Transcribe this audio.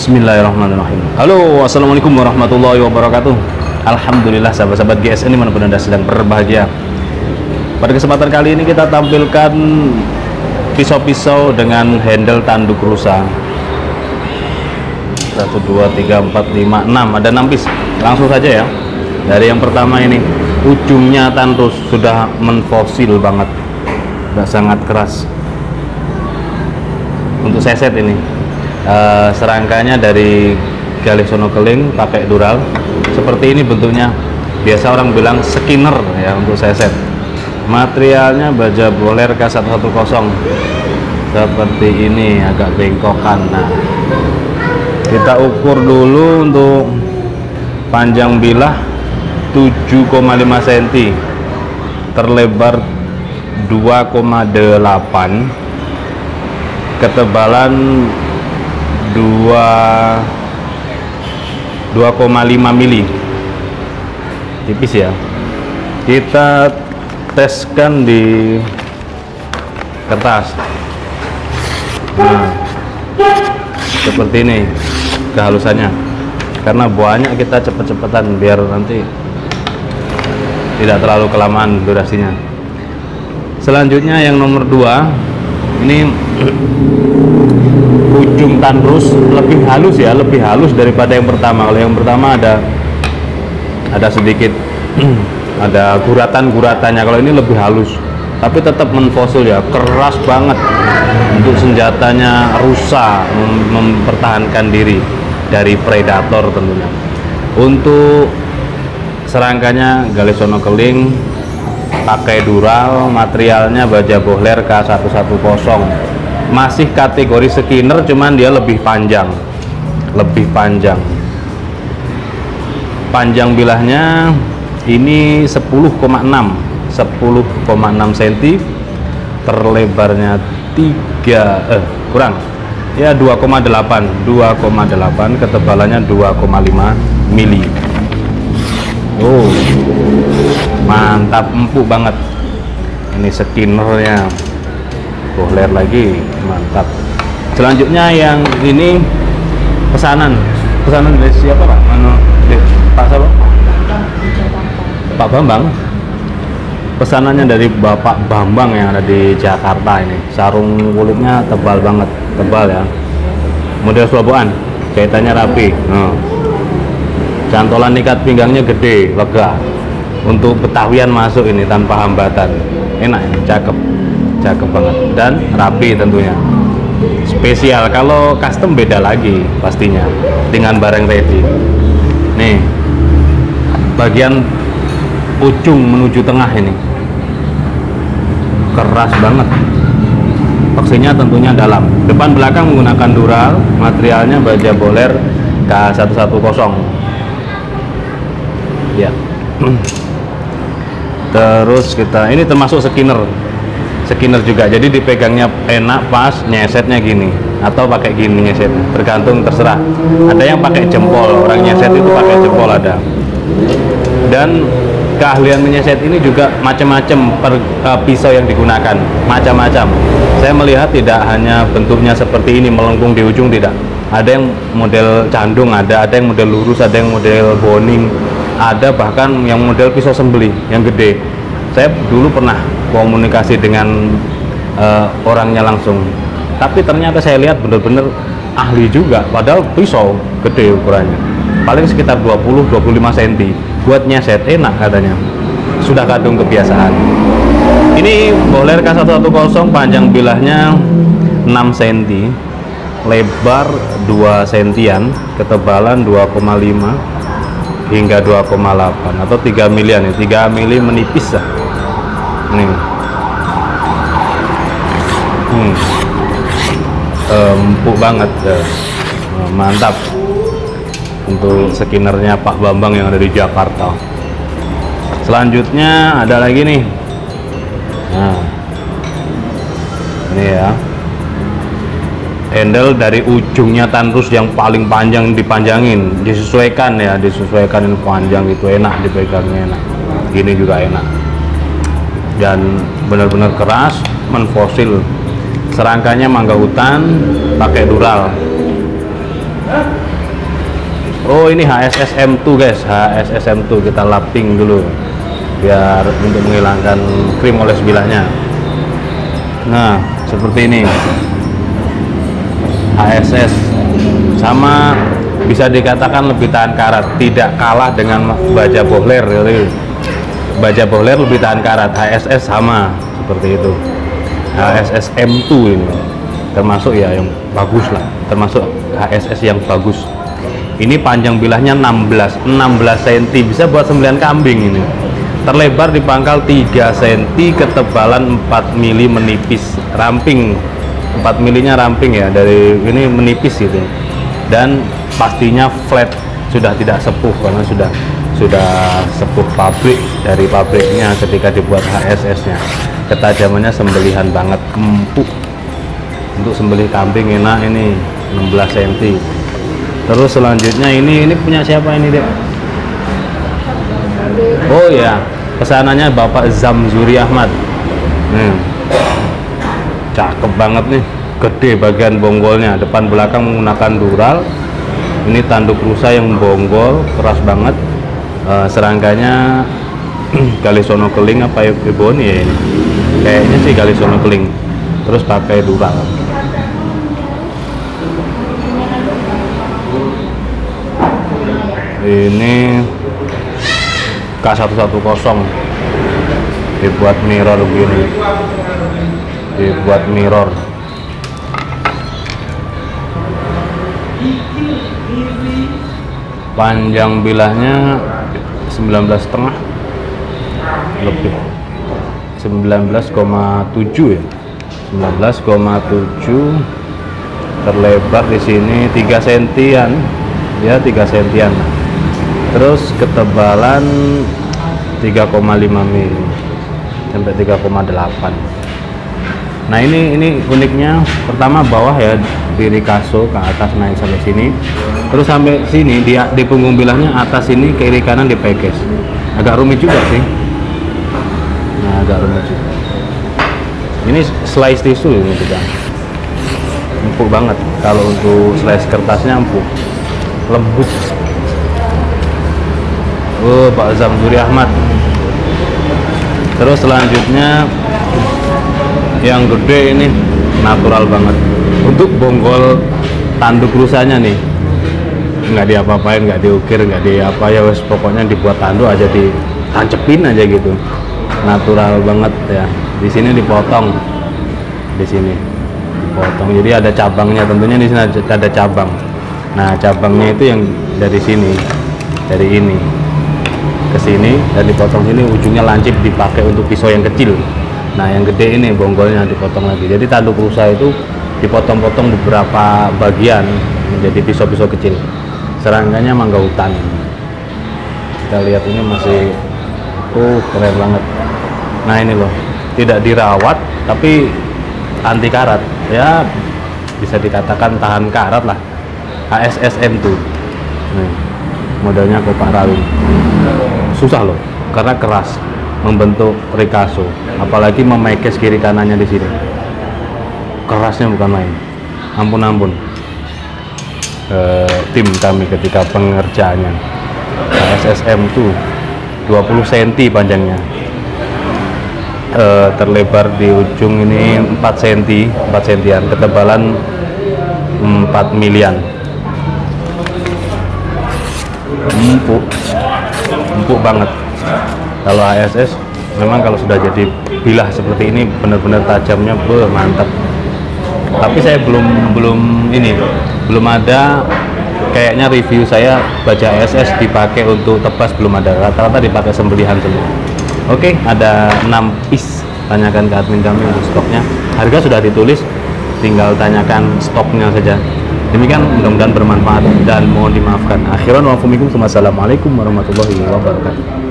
Bismillahirrahmanirrahim. Halo, assalamualaikum warahmatullahi wabarakatuh. Alhamdulillah sahabat-sahabat GSN dimanapun anda sedang berbahagia. Pada kesempatan kali ini kita tampilkan pisau-pisau dengan handle tanduk rusa. 1, 2, 3, 4, 5, 6. Ada 6 piece. Langsung saja ya. Dari yang pertama ini, ujungnya tandus sudah menfosil banget, sudah sangat keras. Untuk seset ini. Serangkanya dari galih sono keling pakai dural seperti ini bentuknya, biasa orang bilang skinner ya untuk seset. Materialnya baja boler K110 seperti ini, agak bengkokan. Nah, kita ukur dulu untuk panjang bilah 7,5 cm, terlebar 2,8, ketebalan 2,5 mili, tipis ya. Kita teskan di kertas. Nah, seperti ini kehalusannya, karena banyak kita cepet-cepetan biar nanti tidak terlalu kelamaan durasinya. Selanjutnya yang nomor 2 ini ujung tandus lebih halus ya, lebih halus daripada yang pertama. Kalau yang pertama ada sedikit ada guratan-guratannya, kalau ini lebih halus tapi tetap menfosil ya, keras banget. Untuk senjatanya rusa, mempertahankan diri dari predator tentunya. Untuk serangkanya galih sono keling pakai dural, materialnya baja bohler K110, masih kategori skinner, cuman dia lebih panjang. Panjang bilahnya ini 10,6 cm, terlebarnya 2,8, ketebalannya 2,5 mili. Oh, mantap, empuk banget. Ini skinnernya, bohler lagi, mantap. Selanjutnya yang ini pesanan dari siapa Pak? Pak siapa? Pak Bambang. Pesanannya dari Bapak Bambang yang ada di Jakarta ini. Sarung kulitnya tebal banget, tebal ya. Model Swaboan, jahitannya rapi. Cantolan ikat pinggangnya gede, lega. Untuk Betawian masuk ini tanpa hambatan. Enak ya, cakep banget dan rapi tentunya. Spesial, kalau custom beda lagi pastinya dengan barang ready. Nih, bagian ujung menuju tengah ini keras banget. Toksinya tentunya dalam. Depan belakang menggunakan dural, materialnya baja boler K110 ya. Terus kita ini termasuk skinner juga, jadi dipegangnya enak, pas nyesetnya gini atau pakai gini nyesetnya, tergantung, terserah. Ada yang pakai jempol, orang nyeset itu pakai jempol ada. Dan keahlian menyeset ini juga macam-macam, pisau yang digunakan macam-macam. Saya melihat tidak hanya bentuknya seperti ini melengkung di ujung, tidak. Ada yang model candung, ada yang model lurus, ada yang model boning, ada bahkan yang model pisau sembelih yang gede. Saya dulu pernah komunikasi dengan orangnya langsung, tapi ternyata saya lihat benar-benar ahli juga, padahal pisau gede ukurannya, paling sekitar 20-25 cm. Buat nyeset enak katanya, sudah kadung kebiasaan. Ini bohler K110, panjang bilahnya 6 cm, lebar 2 cm, ketebalan 2,5 hingga 2,8 atau 3 milian ya, 3 mili menipis lah. Nih, empuk banget ya. Mantap untuk skinnernya Pak Bambang yang ada di Jakarta. Selanjutnya ada lagi nih. Nah, ini ya, handle dari ujungnya tandus yang paling panjang dipanjangin, disesuaikan ya, disesuaikan ini panjang itu, enak dipegangnya, enak. Gini juga enak dan benar-benar keras, menfosil. Serangkanya mangga hutan pakai dural. Oh, ini HSSM2 guys, HSSM2 kita lapping dulu biar untuk menghilangkan krim oles bilahnya. Nah, seperti ini HSS, sama bisa dikatakan lebih tahan karat, tidak kalah dengan baja bohler. Baja bohler lebih tahan karat, HSS sama seperti itu. HSSM2 ini termasuk ya yang bagus lah, termasuk HSS yang bagus. Ini panjang bilahnya 16 cm, bisa buat sembelihan kambing ini. Terlebar di pangkal 3 cm, ketebalan 4 mm menipis, ramping 4 mm-nya ramping ya, dari ini menipis gitu. Dan pastinya flat, sudah tidak sepuh karena sudah sepuh pabrik, dari pabriknya ketika dibuat HSS-nya. Ketajamannya sembelihan banget, empuk. Untuk sembelih kambing enak ini, 16 cm. Terus selanjutnya ini punya siapa ini, Dek? Oh ya, pesanannya Bapak Zamzuri Ahmad. Cakep banget nih, gede bagian bonggolnya, depan belakang menggunakan dural. Ini tanduk rusa yang bonggol, keras banget. Serangkanya Galisono keling apa ebony ya ini? Kayaknya sih Galisono keling. Terus pakai dural. Ini K110 dibuat mirror begini, dibuat mirror. Panjang bilahnya 19,5 lebih, 19,7 ya, 19,7. Terlebar di sini 3 sentian ya, 3 sentian. Terus ketebalan 3,5 mm sampai 3,8. Nah ini uniknya, pertama bawah ya di Ricasso, ke atas naik sampai sini, terus sampai sini di punggung bilahnya atas ini kiri kanan dipekes. Agak rumit juga sih. Nah, agak rumit juga. Ini slice tisu ini juga empuk banget. Kalau untuk slice kertasnya empuk, lembut. Oh, Pak Zamzuri Ahmad. Terus selanjutnya yang gede ini natural banget. Untuk bonggol tanduk rusanya nih, nggak diapa-apain, nggak diukir, nggak di apa ya, wes pokoknya dibuat tanduk aja, ditancepin aja gitu. Natural banget ya. Di sini dipotong, di sini dipotong. Jadi ada cabangnya, tentunya di sini ada cabang. Nah, cabangnya itu yang dari sini, dari ini ke sini dan dipotong sini, ujungnya lancip dipakai untuk pisau yang kecil. Nah, yang gede ini bonggolnya dipotong lagi. Jadi tanduk rusa itu dipotong-potong beberapa bagian menjadi pisau-pisau kecil. Serangkanya mangga hutan. Kita lihat ini masih keren banget. Nah, ini loh, tidak dirawat tapi anti karat ya, bisa dikatakan tahan karat lah. HSSM tuh. Nih, modelnya Koparalin. Susah loh karena keras, membentuk Ricasso, apalagi memekes kiri kanannya di sini. Kerasnya bukan main. Ampun. Tim kami ketika pengerjaannya. HSSM tuh 20 cm panjangnya. Terlebar di ujung ini 4 cm, 4 cm, ketebalan 4 milian. Empuk banget. Kalau HSS memang kalau sudah jadi bilah seperti ini benar-benar tajamnya, mantap. Tapi saya belum ada kayaknya review saya baja HSS dipakai untuk tebas, belum ada. Rata-rata dipakai sembelihan semua. Oke, ada 6 piece. Tanyakan ke admin kami untuk stoknya. Harga sudah ditulis, tinggal tanyakan stoknya saja. Demikian, mudah-mudahan bermanfaat dan mohon dimaafkan. Akhiran wa assalamualaikum warahmatullahi wabarakatuh.